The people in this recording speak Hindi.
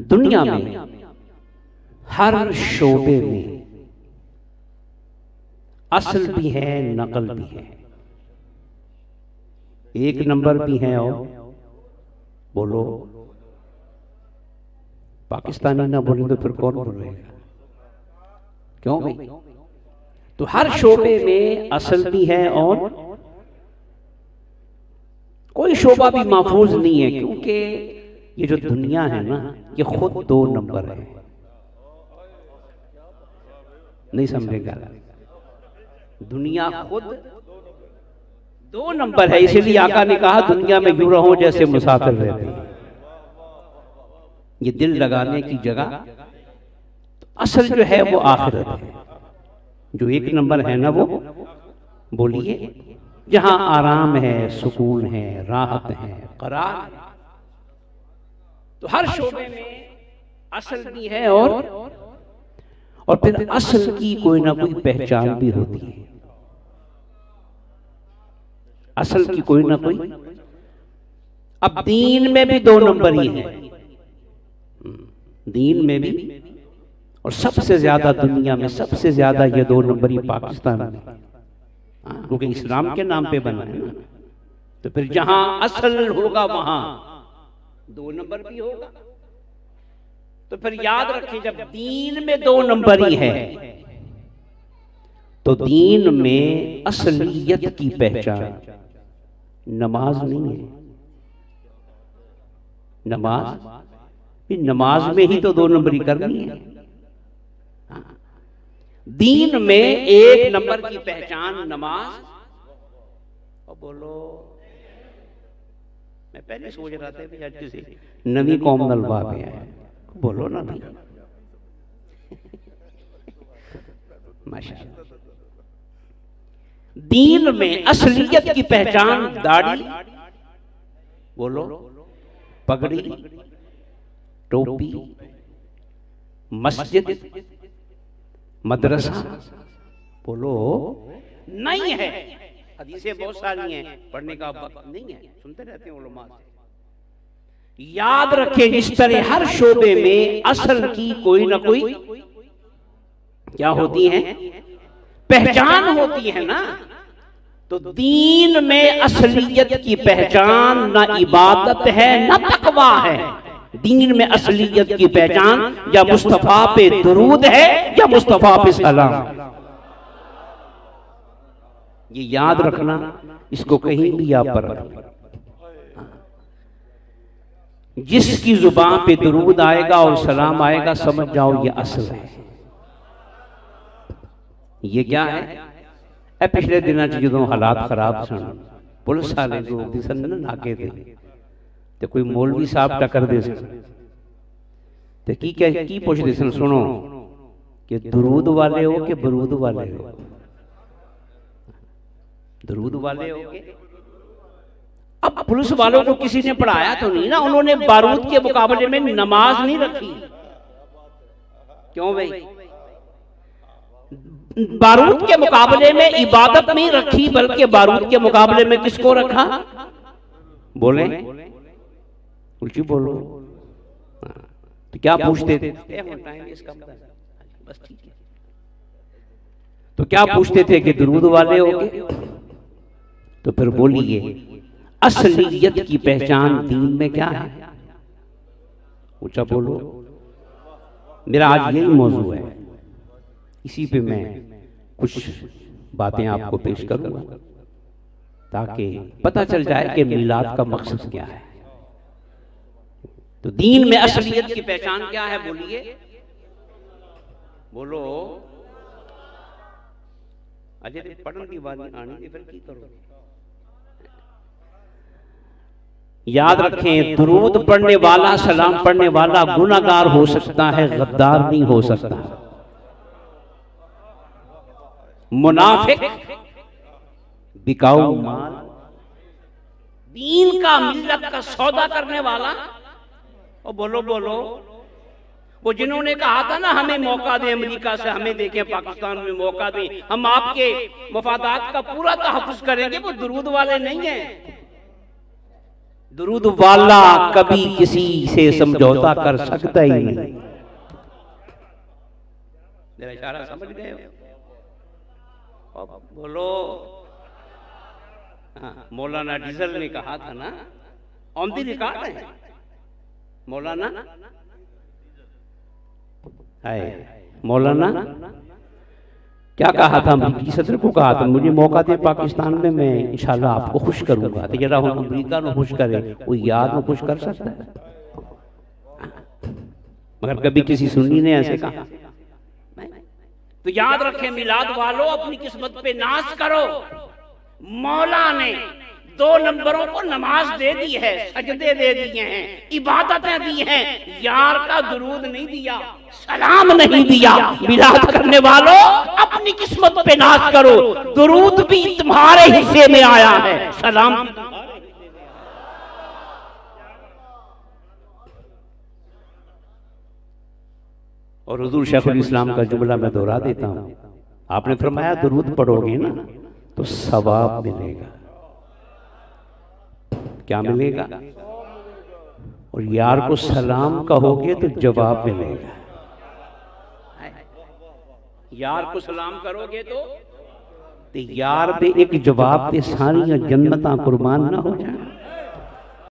दुनिया में हर शोबे में असल भी है, नकल भी है, एक नंबर भी है। और बोलो, पाकिस्तानी ना बोले तो फिर कौन बोलेगा? क्यों भाई? तो हर शोबे में असल भी है और कोई शोबा भी महफूज नहीं है, क्योंकि ये जो दुनिया है ना, ये खुद दो नंबर है। नहीं समझेगा? दुनिया खुद दो नंबर है, इसीलिए आका ने कहा दुनिया में यूं रहो जैसे मुसाफिर रहते हैं। ये दिल लगाने की जगह तो असल जो है वो आखिरत है। जो एक नंबर है ना, वो बोलिए जहां आराम है, सुकून है, राहत है, करार है। तो हर शोबे में असल भी है और फिर असल की कोई ना कोई पहचान भी होती है। असल की कोई ना कोई। अब दीन में भी दो नंबर ही है, दीन में भी, और सबसे ज्यादा दुनिया में सबसे ज्यादा ये दो नंबर ही पाकिस्तान में, क्योंकि इस्लाम के नाम पे बना है ना। तो फिर जहां असल होगा वहां दो नंबर भी होगा। तो फिर याद रखिए, जब दीन में दो नंबर ही है तो दीन में असलियत की पहचान नमाज नहीं है। नमाज में ही तो दो नंबरी करनी है। दीन में एक नंबर की पहचान नमाज। और बोलो, मैं पहले सोच रहा था भी आज से नवी कौम नलवा में है, बोलो ना भाई। माशाअल्लाह। दीन में असलियत की पहचान दाढ़ी, बोलो, पगड़ी, टोपी, मस्जिद, मदरसा, बोलो, नहीं है। हदीसें बहुत सारी हैं, पढ़ने का वक्त नहीं है, सुनते रहते हैं उलमा से। याद रखें, इस तरह हर शोबे में असल की कोई ना कोई क्या होती है, पहचान होती है ना। तो दीन में असलियत की पहचान ना इबादत है ना तकवा है। दीन में असलियत की पहचान या मुस्तफा पे दुरूद है या मुस्तफा पे सलाम। ये याद रखना, इसको कहीं भी आप पर रखना। जिसकी जुबान पे दुरूद आएगा और सलाम आएगा, समझ जाओ ये असल है। ये क्या है? पिछले दिनों जो हालात खराब सन, पुलिस वाले लोग सन ना नाके थे, तो कोई मौलवी साहब टक्कर दे सन, तो की पूछते सन, सुनो कि दुरूद वाले हो कि बरूद वाले हो? दुरूद वाले हो के? अब पुलिस वालों को किसी ने पढ़ाया तो नहीं ना, उन्होंने बारूद के मुकाबले में नमाज नहीं रखी। क्यों भाई? बारूद के मुकाबले में इबादत नहीं रखी, बल्कि बारूद के मुकाबले में किसको रखा? बोले, उल्टी बोलो। तो क्या पूछते थे? बस ठीक है। तो क्या पूछते थे कि दुरूद वाले हो गए? तो फिर बोलिए, असलियत की पहचान दीन में क्या है? ऊंचा बोलो। मेरा आज यही मौजू है, इसी पे मैं कुछ बातें आपको पेश करूंगा ताकि पता चल जाए कि मिलाद का मकसद क्या है। तो दीन में असलियत की पहचान क्या है? बोलिए, बोलो। अजय पढ़ने की बात आनी फिर की करो। याद रखें, दुरूद पढ़ने वाला, सलाम पढ़ने वाला गुनाहगार हो सकता है, गद्दार नहीं हो सकता। मुनाफिक, बिकाऊ माल, दीन का, मिल्लत का सौदा करने वाला। और बोलो बोलो, वो जिन्होंने कहा था ना हमें मौका दें, अमेरिका से हमें देखें, पाकिस्तान में मौका दें, हम आपके मफादात का पूरा तहफ़्फ़ुज़ करेंगे, वो दुरूद वाले नहीं हैं। दुरूद वाला कभी किसी से समझौता कर सकता ही नहीं। मेरा इशारा समझ गए हो? बोलो। हाँ, मौलाना डीजल ने कहा था ना, ऑन दी रिकॉर्ड है मौलाना, मौलाना क्या कहा था, अमरीकी सदर को कहा था, मुझे मौका दे पाकिस्तान में, मैं इंशाल्लाह आपको खुश करूंगा। तो जरा हम अमरीका में खुश करे, वो याद में खुश कर सकता है? मगर कभी किसी सुन्नी ने ऐसे कहा। तो याद रखें मिलाद वालों, अपनी किस्मत पे नाज करो। मौला ने 2 नंबरों को नमाज दे दी है, सजदे दे दिए हैं, इबादतें दी हैं, यार का दुरूद नहीं दिया, सलाम नहीं दिया। मिलाद करने वालों अपनी किस्मत पे नाज करो, दुरूद भी तुम्हारे हिस्से में आया है, सलाम। और हुजूर शेखुल इस्लाम का जुमला मैं दोहरा देता हूं, आपने फरमाया दुरूद पढ़ोगे ना तो सवाब मिलेगा। क्या मिलेगा? और यार को सलाम कहोगे तो जवाब मिलेगा। यार को सलाम करोगे तो यार पे एक जवाब पे सारी जन्नतां कुर्बान ना हो जाए।